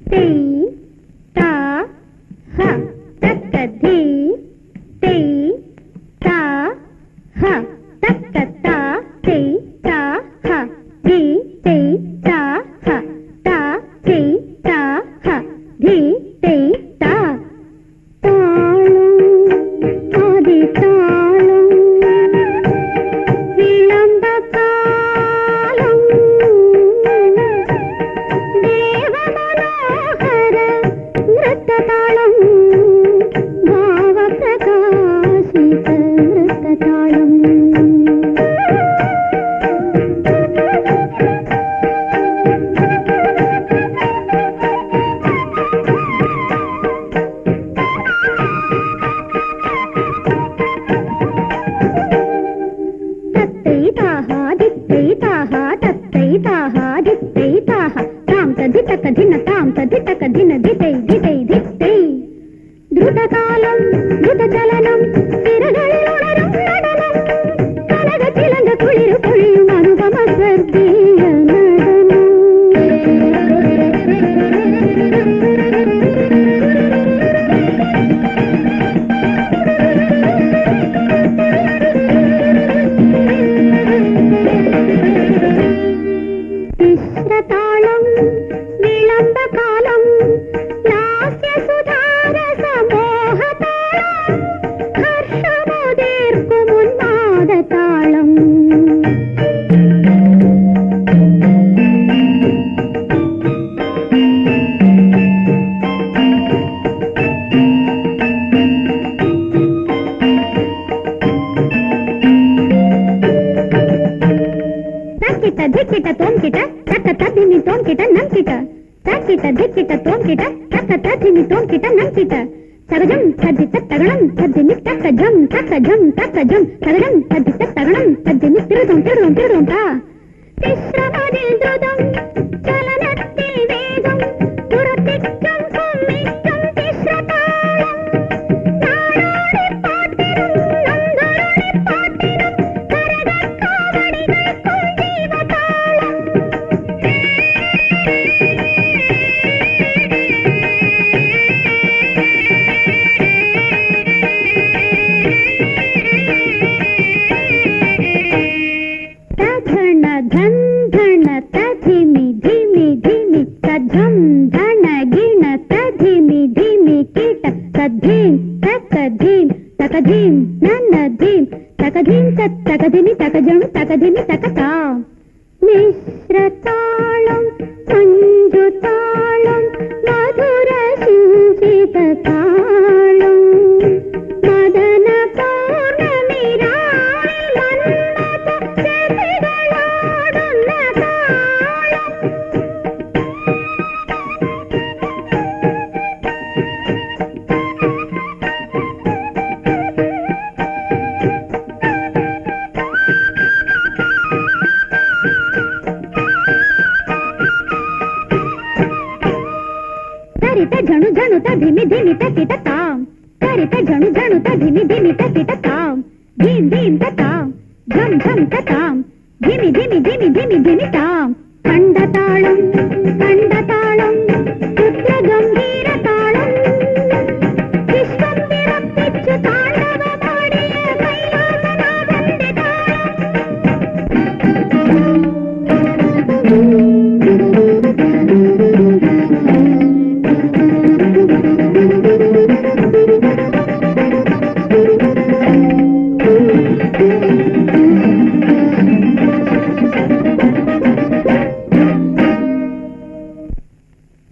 ती ता ह तक धी ती ता ह तक ता ती ता ह धी ती ता ह ता ती ता ह धी ती ता ദ്രുതകാലം ദ്രുതചലനം തിരകളിലുണരും നടനം കനകത്തിലങ്ക കുളിരു പൊഴിയും അനുപമ സ്വർഗീയ നടനം തിസ്രതാളം വിളംബകാലം धिक्किट तोंकिट तक तदिमि तोंकिट नंकिट तक्किट धिक्किट तोंकिट तक तदिमि तोंकिट नंकिट तगजं तद्दित तगणं तद्दिमि तक्कजं तक्कजं तक्कजं तगजं तद्दित तगणं तद्दिमि तिरुदं तिरुदं तिरुदं ता तिस्रमदिल द्रुदं चलनत्तिल वेगं पुरतिक्कं कुम्मिक्कं तिस्रताळं नाडोडि पाट्टिनं नंदुरुडि पाट्टिनं करगक्कावडिगळ्क्कुं जीवताळं तधण धन धण तधिमि धिमि धिमि तधं धण गिण तधिमि धिमि कीट तद्धीं तकधीं तकधीं नन्नधीं तकधीं तकधिमि तकजं तकधिमि तकतां मिश्रताळं मञ्जुताळं मधुरसिञ्चितताळं मदन पौर्णमिरावि मन्मथ ചെവികളാടുന്ന താളം करित झणु झणु तधिमि धिमि तकिट तां करित झणु झणु तधिमि धिमि तकिट तां धीं धीं ततां झं झं ततां धिमि धिमि धिमि धिमि धिमि तां कण्डताळं कण्डताळं रुद्रगम्भीरताळं विश्वं विरप्पिच्चु ताण्डवमाडिय कैलासनादन्दिताळं